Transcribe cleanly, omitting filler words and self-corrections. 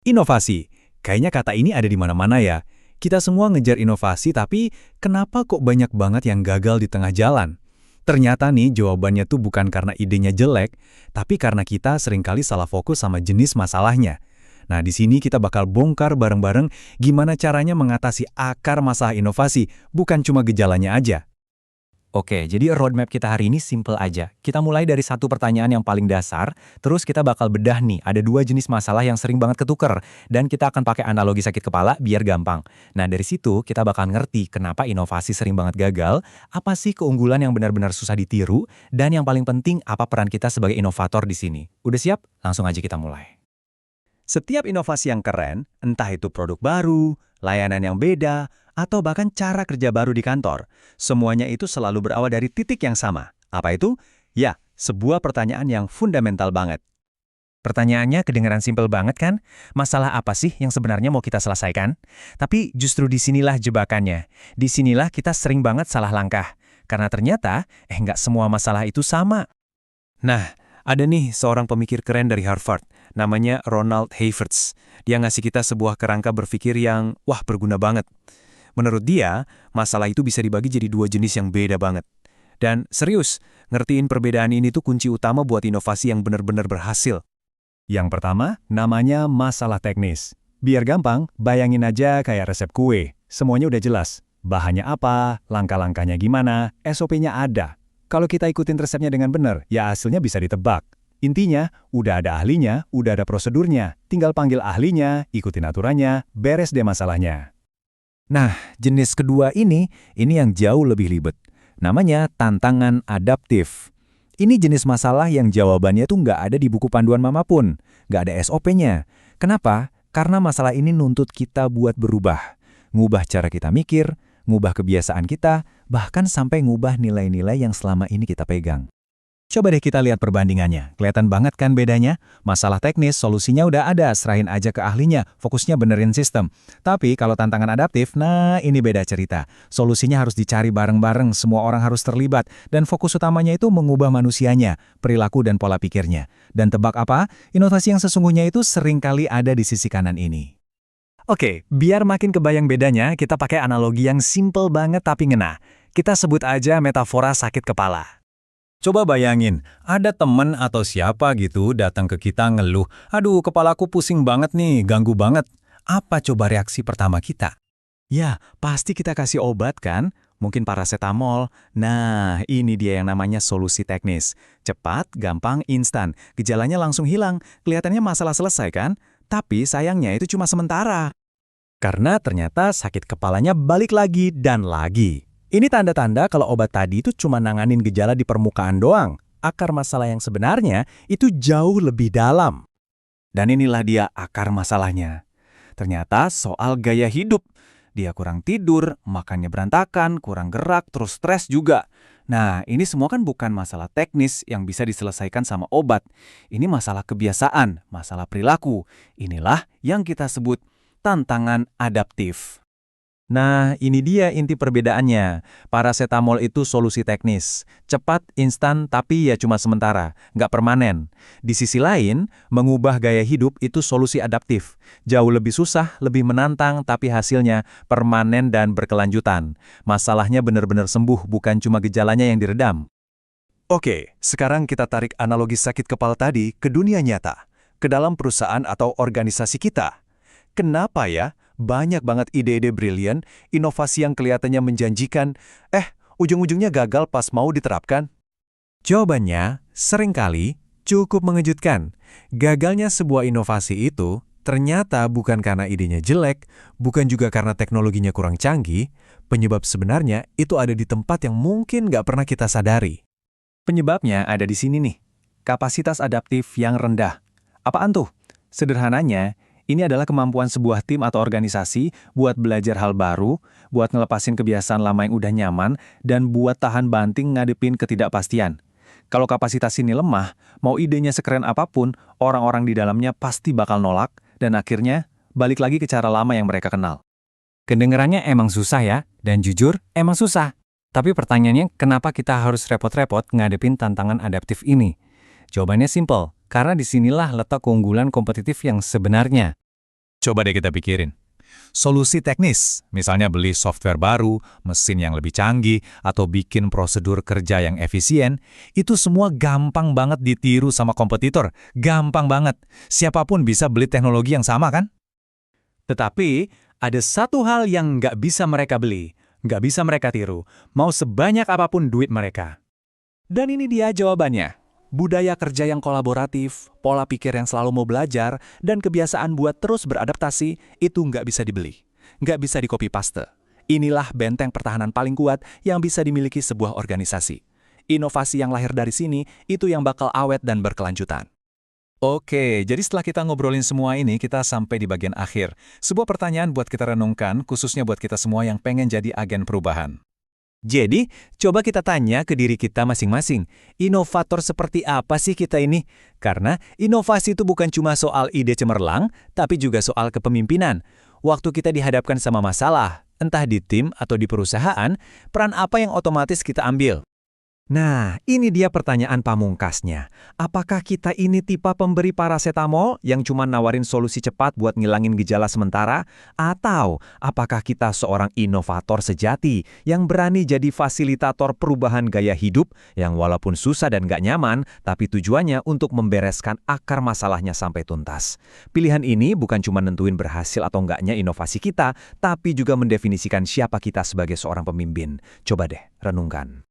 Inovasi. Kayaknya kata ini ada di mana-mana ya. Kita semua ngejar inovasi, tapi kenapa kok banyak banget yang gagal di tengah jalan? Ternyata nih jawabannya tuh bukan karena idenya jelek, tapi karena kita seringkali salah fokus sama jenis masalahnya. Nah, di sini kita bakal bongkar bareng-bareng gimana caranya mengatasi akar masalah inovasi, bukan cuma gejalanya aja. Oke, jadi roadmap kita hari ini simple aja. Kita mulai dari satu pertanyaan yang paling dasar, terus kita bakal bedah nih, ada dua jenis masalah yang sering banget ketuker, dan kita akan pakai analogi sakit kepala biar gampang. Nah, dari situ kita bakal ngerti kenapa inovasi sering banget gagal, apa sih keunggulan yang benar-benar susah ditiru, dan yang paling penting apa peran kita sebagai inovator di sini. Udah siap? Langsung aja kita mulai. Setiap inovasi yang keren, entah itu produk baru, layanan yang beda, atau bahkan cara kerja baru di kantor, semuanya itu selalu berawal dari titik yang sama. Apa itu? Ya, sebuah pertanyaan yang fundamental banget. Pertanyaannya kedengaran simpel banget kan? Masalah apa sih yang sebenarnya mau kita selesaikan? Tapi justru disinilah jebakannya. Disinilah kita sering banget salah langkah. Karena ternyata, nggak semua masalah itu sama. Nah, ada nih seorang pemikir keren dari Harvard, namanya Ronald Havertz. Dia ngasih kita sebuah kerangka berpikir yang, wah, berguna banget. Menurut dia, masalah itu bisa dibagi jadi dua jenis yang beda banget. Dan serius, ngertiin perbedaan ini tuh kunci utama buat inovasi yang benar-benar berhasil. Yang pertama, namanya masalah teknis. Biar gampang, bayangin aja kayak resep kue. Semuanya udah jelas. Bahannya apa, langkah-langkahnya gimana, SOP-nya ada. Kalau kita ikutin resepnya dengan benar, ya hasilnya bisa ditebak. Intinya, udah ada ahlinya, udah ada prosedurnya. Tinggal panggil ahlinya, ikutin aturannya, beres deh masalahnya. Nah, jenis kedua ini yang jauh lebih ribet. Namanya tantangan adaptif. Ini jenis masalah yang jawabannya tuh nggak ada di buku panduan manapun, nggak ada SOP-nya. Kenapa? Karena masalah ini nuntut kita buat berubah. Ngubah cara kita mikir, ngubah kebiasaan kita, bahkan sampai ngubah nilai-nilai yang selama ini kita pegang. Coba deh kita lihat perbandingannya. Kelihatan banget kan bedanya? Masalah teknis, solusinya udah ada, serahin aja ke ahlinya, fokusnya benerin sistem. Tapi kalau tantangan adaptif, nah ini beda cerita. Solusinya harus dicari bareng-bareng, semua orang harus terlibat, dan fokus utamanya itu mengubah manusianya, perilaku dan pola pikirnya. Dan tebak apa? Inovasi yang sesungguhnya itu seringkali ada di sisi kanan ini. Oke, biar makin kebayang bedanya, kita pakai analogi yang simple banget tapi ngena. Kita sebut aja metafora sakit kepala. Coba bayangin, ada temen atau siapa gitu datang ke kita ngeluh, aduh kepalaku pusing banget nih, ganggu banget. Apa coba reaksi pertama kita? Ya, pasti kita kasih obat kan? Mungkin paracetamol. Nah, ini dia yang namanya solusi teknis. Cepat, gampang, instan. Gejalanya langsung hilang. Kelihatannya masalah selesai kan? Tapi sayangnya itu cuma sementara. Karena ternyata sakit kepalanya balik lagi dan lagi. Ini tanda-tanda kalau obat tadi itu cuma nanganin gejala di permukaan doang. Akar masalah yang sebenarnya itu jauh lebih dalam. Dan inilah dia akar masalahnya. Ternyata soal gaya hidup. Dia kurang tidur, makannya berantakan, kurang gerak, terus stres juga. Nah, ini semua kan bukan masalah teknis yang bisa diselesaikan sama obat. Ini masalah kebiasaan, masalah perilaku. Inilah yang kita sebut tantangan adaptif. Nah, ini dia inti perbedaannya. Paracetamol itu solusi teknis. Cepat, instan, tapi ya cuma sementara. Nggak permanen. Di sisi lain, mengubah gaya hidup itu solusi adaptif. Jauh lebih susah, lebih menantang, tapi hasilnya permanen dan berkelanjutan. Masalahnya benar-benar sembuh, bukan cuma gejalanya yang diredam. Oke, sekarang kita tarik analogi sakit kepala tadi ke dunia nyata. Ke dalam perusahaan atau organisasi kita. Kenapa ya? Banyak banget ide-ide brilian, inovasi yang kelihatannya menjanjikan, ujung-ujungnya gagal pas mau diterapkan? Jawabannya, seringkali cukup mengejutkan. Gagalnya sebuah inovasi itu ternyata bukan karena idenya jelek, bukan juga karena teknologinya kurang canggih, penyebab sebenarnya itu ada di tempat yang mungkin nggak pernah kita sadari. Penyebabnya ada di sini nih, kapasitas adaptif yang rendah. Apaan tuh? Sederhananya, ini adalah kemampuan sebuah tim atau organisasi buat belajar hal baru, buat ngelepasin kebiasaan lama yang udah nyaman, dan buat tahan banting ngadepin ketidakpastian. Kalau kapasitas ini lemah, mau idenya sekeren apapun, orang-orang di dalamnya pasti bakal nolak, dan akhirnya balik lagi ke cara lama yang mereka kenal. Kedengerannya emang susah ya, dan jujur emang susah. Tapi pertanyaannya, kenapa kita harus repot-repot ngadepin tantangan adaptif ini? Jawabannya simpel, karena disinilah letak keunggulan kompetitif yang sebenarnya. Coba deh kita pikirin. Solusi teknis, misalnya beli software baru, mesin yang lebih canggih, atau bikin prosedur kerja yang efisien, itu semua gampang banget ditiru sama kompetitor. Gampang banget. Siapapun bisa beli teknologi yang sama kan? Tetapi, ada satu hal yang nggak bisa mereka beli, nggak bisa mereka tiru, mau sebanyak apapun duit mereka. Dan ini dia jawabannya. Budaya kerja yang kolaboratif, pola pikir yang selalu mau belajar, dan kebiasaan buat terus beradaptasi, itu nggak bisa dibeli. Nggak bisa di-copy paste. Inilah benteng pertahanan paling kuat yang bisa dimiliki sebuah organisasi. Inovasi yang lahir dari sini, itu yang bakal awet dan berkelanjutan. Oke, jadi setelah kita ngobrolin semua ini, kita sampai di bagian akhir. Sebuah pertanyaan buat kita renungkan, khususnya buat kita semua yang pengen jadi agen perubahan. Jadi, coba kita tanya ke diri kita masing-masing, inovator seperti apa sih kita ini? Karena inovasi itu bukan cuma soal ide cemerlang, tapi juga soal kepemimpinan. Waktu kita dihadapkan sama masalah, entah di tim atau di perusahaan, peran apa yang otomatis kita ambil? Nah, ini dia pertanyaan pamungkasnya. Apakah kita ini tipe pemberi parasetamol yang cuma nawarin solusi cepat buat ngilangin gejala sementara? Atau apakah kita seorang inovator sejati yang berani jadi fasilitator perubahan gaya hidup yang walaupun susah dan gak nyaman, tapi tujuannya untuk membereskan akar masalahnya sampai tuntas? Pilihan ini bukan cuma nentuin berhasil atau enggaknya inovasi kita, tapi juga mendefinisikan siapa kita sebagai seorang pemimpin. Coba deh, renungkan.